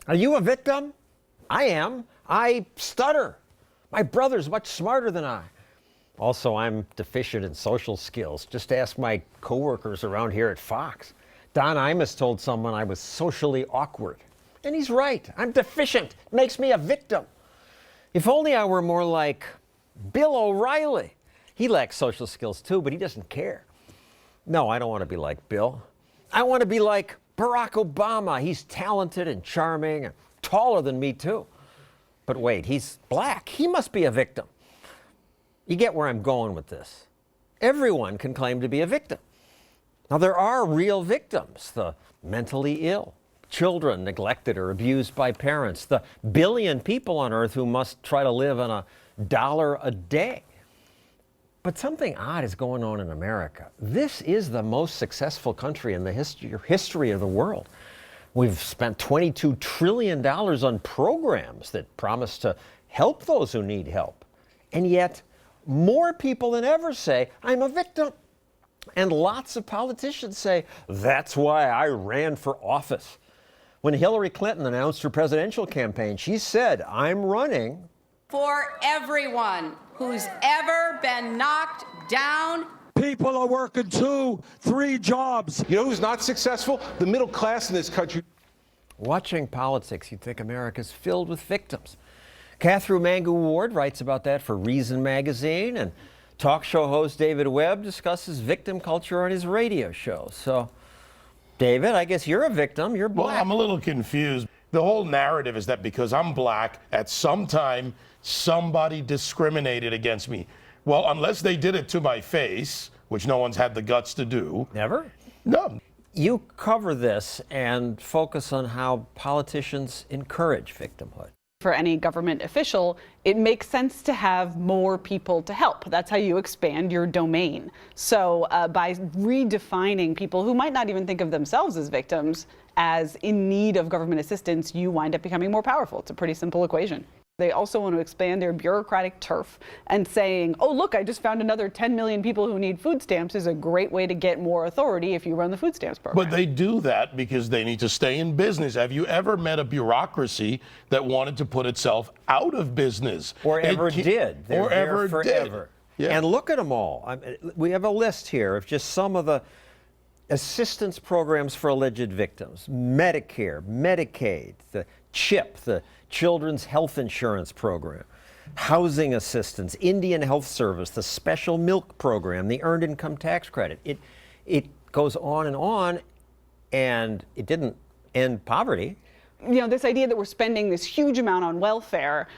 Are you a victim? I am. I stutter. My brother's much smarter than I. Also, I'm deficient in social skills. Just ask my coworkers around here at Fox. Don Imus told someone I was socially awkward. And he's right. I'm deficient. It makes me a victim. If only I were more like Bill O'Reilly. He lacks social skills too, but he doesn't care. No, I don't want to be like Bill. I want to be like Barack Obama. He's talented and charming and taller than me too. But wait, he's black. He must be a victim. You get where I'm going with this. Everyone can claim to be a victim. Now, there are real victims, the mentally ill, children neglected or abused by parents, the billion people on earth who must try to live on $1 a day. But something odd is going on in America. This is the most successful country in the history of the world. We've spent $22 trillion on programs that promise to help those who need help. And yet, more people than ever say, I'm a victim. And lots of politicians say, that's why I ran for office. When Hillary Clinton announced her presidential campaign, she said, I'm running for everyone who's ever been knocked down. People are working 2, 3 jobs. You know who's not successful? The middle class in this country. Watching politics, you'd think America's filled with victims. Catherine Mangu Ward writes about that for Reason magazine, and talk show host David Webb discusses victim culture on his radio show. So, David, I guess you're a victim. You're black. Well, I'm a little confused. The whole narrative is that because I'm black, at some time, somebody discriminated against me. Well, unless they did it to my face, which no one's had the guts to do. Never? No. You cover this and focus on how politicians encourage victimhood. For any government official, it makes sense to have more people to help. That's how you expand your domain. So by redefining people who might not even think of themselves as victims as in need of government assistance, you wind up becoming more powerful. It's a pretty simple equation. They also want to expand their bureaucratic turf, and saying, oh, look, I just found another 10 million people who need food stamps is a great way to get more authority if you run the food stamps program. But they do that because they need to stay in business. Have you ever met a bureaucracy that wanted to put itself out of business? Or ever did. They're there forever. Yeah. And look at them all. We have a list here of just some of the assistance programs for alleged victims. Medicare, Medicaid, the CHIP, the Children's Health Insurance Program, housing assistance, Indian Health Service, the Special Milk Program, the Earned Income Tax Credit. It goes on, and it didn't end poverty. You know, this idea that we're spending this huge amount on welfare,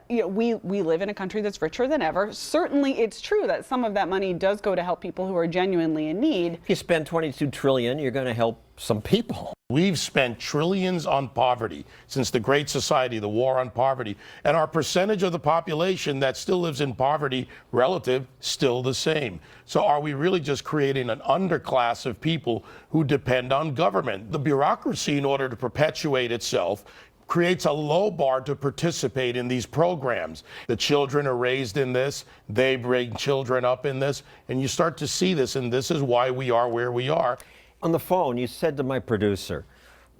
we live in a country that's richer than ever. Certainly it's true that some of that money does go to help people who are genuinely in need. If you spend $22 trillion, you're going to help some people. We've spent trillions on poverty since the Great Society, the war on poverty, and our percentage of the population that still lives in poverty relative still the same. So are we really just creating an underclass of people who depend on government? The bureaucracy, in order to perpetuate itself, creates a low bar to participate in these programs. The children are raised in this, they bring children up in this, and you start to see this, and this is why we are where we are. On the phone, you said to my producer,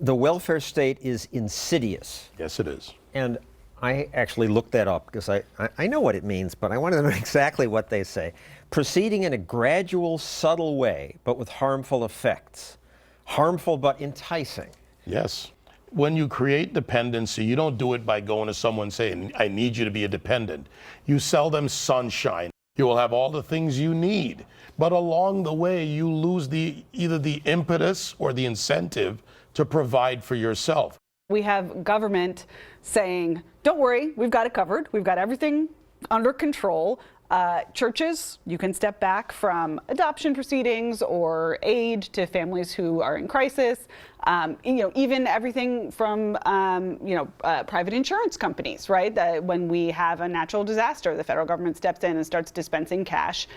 the welfare state is insidious. Yes, it is. And I actually looked that up because I know what it means, but I want to know exactly what they say. Proceeding in a gradual, subtle way, but with harmful effects. Harmful but enticing. Yes. When you create dependency, you don't do it by going to someone saying, I need you to be a dependent. You sell them sunshine. You will have all the things you need. But along the way, you lose either the impetus or the incentive to provide for yourself. We have government saying, don't worry, we've got it covered. We've got everything under control. Churches, you can step back from adoption proceedings or aid to families who are in crisis. Even everything from private insurance companies, right? That when we have a natural disaster, the federal government steps in and starts dispensing cash,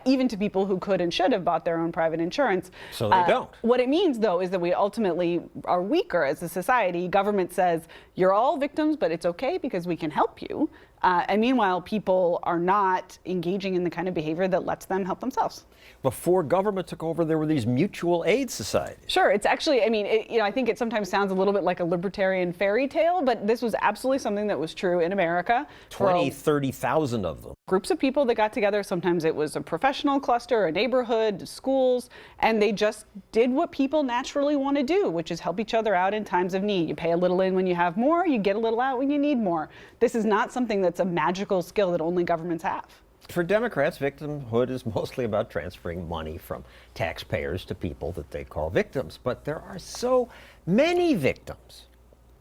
even to people who could and should have bought their own private insurance. So they don't. What it means, though, is that we ultimately are weaker as a society. Government says, you're all victims, but it's okay because we can help you. And meanwhile, people are not engaging in the kind of behavior that lets them help themselves. Before government took over, there were these mutual aid societies. Sure, it's actually, I mean, I think it sometimes sounds a little bit like a libertarian fairy tale, but this was absolutely something that was true in America. 20, 30,000 of them. Groups of people that got together. Sometimes it was a professional cluster, a neighborhood, schools, and they just did what people naturally want to do, which is help each other out in times of need. You pay a little in when you have more, you get a little out when you need more. This is not something that's a magical skill that only governments have. For Democrats, victimhood is mostly about transferring money from taxpayers to people that they call victims. But there are so many victims.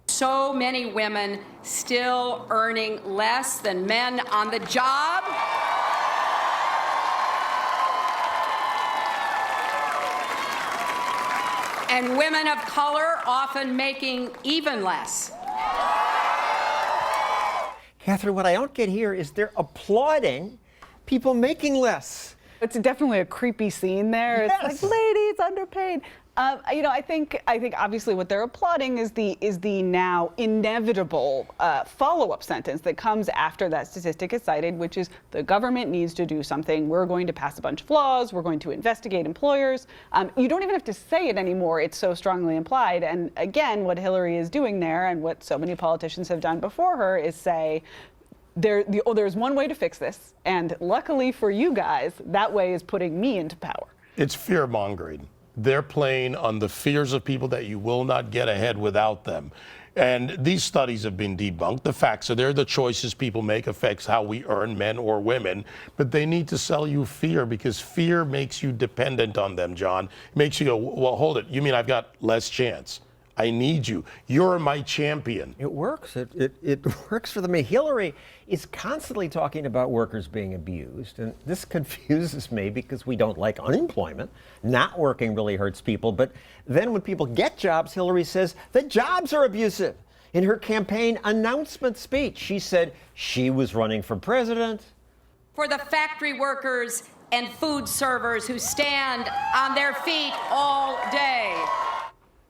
So many women still earning less than men on the job. And women of color often making even less. Catherine, what I don't get here is they're applauding people making less. It's definitely a creepy scene there. Yes. It's like, ladies, underpaid. I think obviously what they're applauding is the now inevitable follow-up sentence that comes after that statistic is cited, which is the government needs to do something. We're going to pass a bunch of laws. We're going to investigate employers. You don't even have to say it anymore. It's so strongly implied. And again, what Hillary is doing there, and what so many politicians have done before her, is say, there's one way to fix this, and luckily for you guys, that way is putting me into power. It's fear-mongering. They're playing on the fears of people that you will not get ahead without them. And these studies have been debunked. The facts are there. The choices people make affects how we earn, men or women. But they need to sell you fear, because fear makes you dependent on them, John. It makes you go, well, hold it. You mean I've got less chance? I need you. You're my champion. It works. It works for them. Hillary is constantly talking about workers being abused, and this confuses me because we don't like unemployment. Not working really hurts people, but then when people get jobs, Hillary says the jobs are abusive. In her campaign announcement speech, she said she was running for president. For the factory workers and food servers who stand on their feet all day.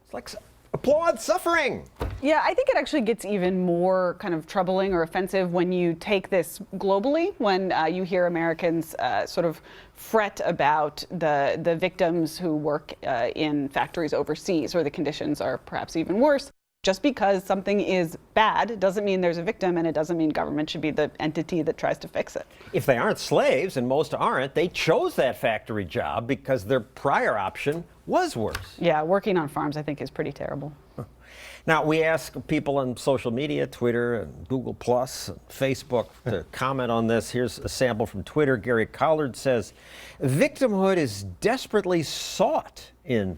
It's like applaud suffering. Yeah, I think it actually gets even more kind of troubling or offensive when you take this globally, when you hear Americans sort of fret about the victims who work in factories overseas, where the conditions are perhaps even worse. Just because something is bad doesn't mean there's a victim, and it doesn't mean government should be the entity that tries to fix it. If they aren't slaves, and most aren't, they chose that factory job because their prior option was worse. Yeah, working on farms, I think, is pretty terrible. Now, we ask people on social media, Twitter and Google Plus, and Facebook, to comment on this. Here's a sample from Twitter. Gary Collard says, victimhood is desperately sought in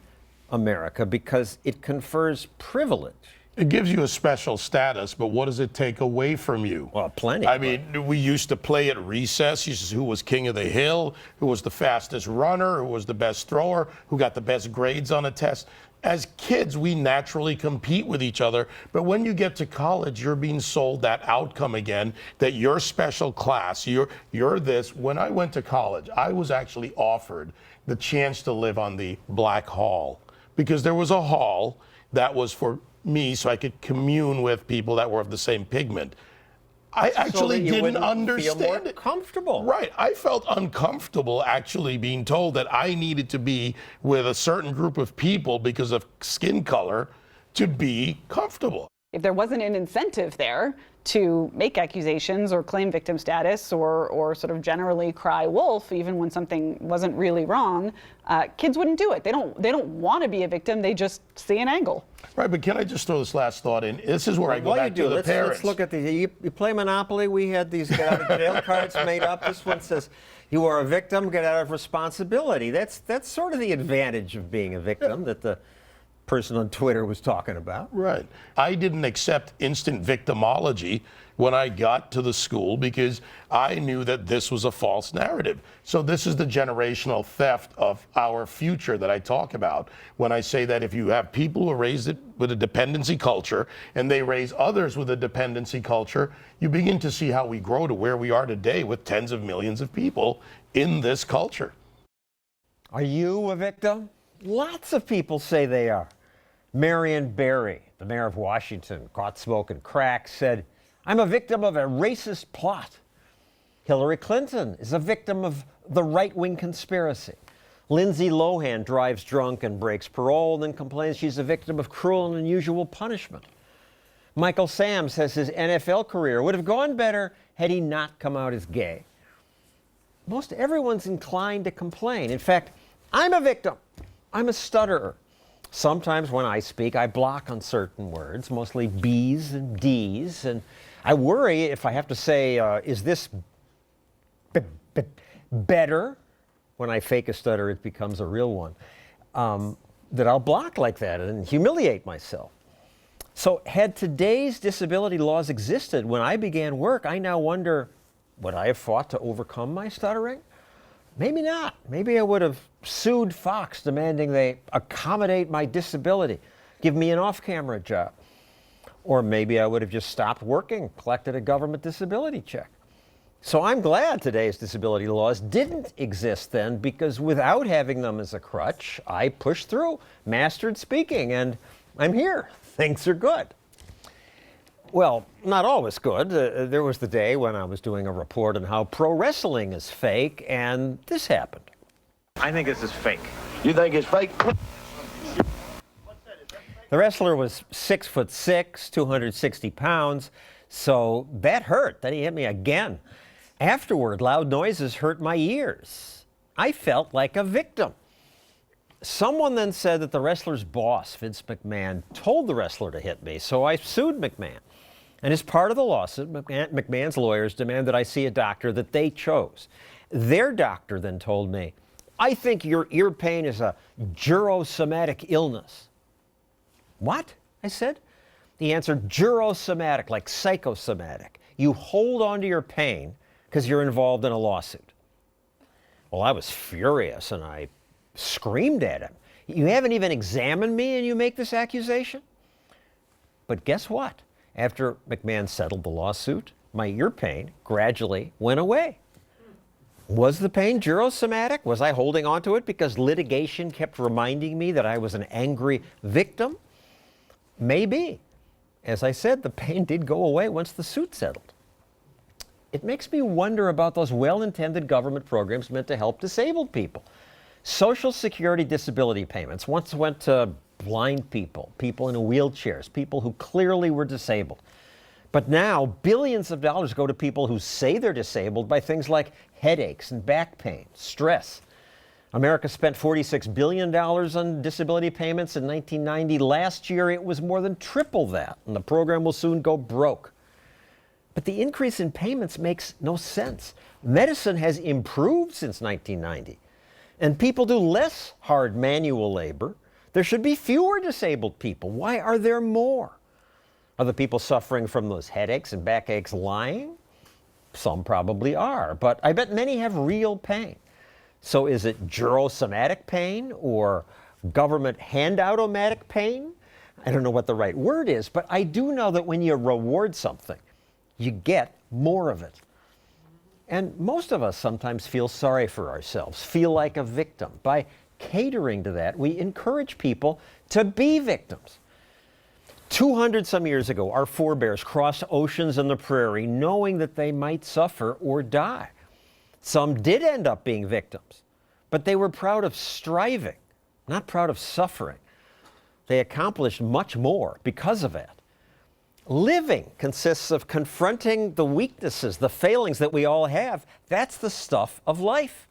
America because it confers privilege. It gives you a special status, but what does it take away from you? Well, plenty. I mean, we used to play at recess. Who was king of the hill, who was the fastest runner, who was the best thrower, who got the best grades on a test. As kids, we naturally compete with each other, but when you get to college, you're being sold that outcome again, that you're special class, you're this. When I went to college, I was actually offered the chance to live on the Black Hall, because there was a hall that was for me so I could commune with people that were of the same pigment. I actually didn't understand feel more it. comfortable. Right. I felt uncomfortable actually being told that I needed to be with a certain group of people because of skin color to be comfortable. If there wasn't an incentive there to make accusations or claim victim status or sort of generally cry wolf even when something wasn't really wrong, kids wouldn't do it. They don't want to be a victim. They just see an angle. Right, but can I just throw this last thought in? This is where I go back to the parents. Let's look at these. You play Monopoly. We had these get out of jail cards made up. This one says, you are a victim, get out of responsibility. That's sort of the advantage of being a victim that the person on Twitter was talking about. Right. I didn't accept instant victimology when I got to the school because I knew that this was a false narrative. So this is the generational theft of our future that I talk about when I say that if you have people who are raised with a dependency culture and they raise others with a dependency culture, you begin to see how we grow to where we are today with tens of millions of people in this culture. Are you a victim? Lots of people say they are. Marion Barry, the mayor of Washington, caught smoking crack, said, I'm a victim of a racist plot. Hillary Clinton is a victim of the right-wing conspiracy. Lindsay Lohan drives drunk and breaks parole and then complains she's a victim of cruel and unusual punishment. Michael Sam says his NFL career would have gone better had he not come out as gay. Most everyone's inclined to complain. In fact, I'm a victim. I'm a stutterer. Sometimes when I speak, I block on certain words, mostly B's and D's, and I worry if I have to say, is this better? When I fake a stutter, it becomes a real one. That I'll block like that and humiliate myself. So had today's disability laws existed when I began work, I now wonder, would I have fought to overcome my stuttering? Maybe not. Maybe I would have sued Fox demanding they accommodate my disability, give me an off-camera job. Or maybe I would have just stopped working, collected a government disability check. So I'm glad today's disability laws didn't exist then, because without having them as a crutch, I pushed through, mastered speaking, and I'm here. Things are good. Well, not always good. There was the day when I was doing a report on how pro wrestling is fake, and this happened. I think this is fake. You think it's fake? The wrestler was 6'6", 260 pounds, so that hurt. Then he hit me again. Afterward, loud noises hurt my ears. I felt like a victim. Someone then said that the wrestler's boss, Vince McMahon, told the wrestler to hit me, so I sued McMahon. And as part of the lawsuit, McMahon's lawyers demand that I see a doctor that they chose. Their doctor then told me, I think your ear pain is a jurosomatic illness. What? I said. He answered, jurosomatic, like psychosomatic. You hold on to your pain because you're involved in a lawsuit. Well, I was furious and I screamed at him. You haven't even examined me and you make this accusation? But guess what? After McMahon settled the lawsuit, my ear pain gradually went away. Was the pain jurosomatic? Was I holding on to it because litigation kept reminding me that I was an angry victim? Maybe. As I said, the pain did go away once the suit settled. It makes me wonder about those well-intended government programs meant to help disabled people. Social Security disability payments once went to blind people, people in wheelchairs, people who clearly were disabled. But now billions of dollars go to people who say they're disabled by things like headaches and back pain, stress. America spent $46 billion on disability payments in 1990. Last year, it was more than triple that, and the program will soon go broke. But the increase in payments makes no sense. Medicine has improved since 1990, and people do less hard manual labor. There should be fewer disabled people. Why are there more? Are the people suffering from those headaches and backaches lying? Some probably are, but I bet many have real pain. So is it jurosomatic pain or government handout-o-matic pain? I don't know what the right word is, but I do know that when you reward something, you get more of it. And most of us sometimes feel sorry for ourselves, feel like a victim. By catering to that, we encourage people to be victims. 200 some years ago, our forebears crossed oceans and the prairie knowing that they might suffer or die. Some did end up being victims, but they were proud of striving, not proud of suffering. They accomplished much more because of that. Living consists of confronting the weaknesses, the failings that we all have. That's the stuff of life.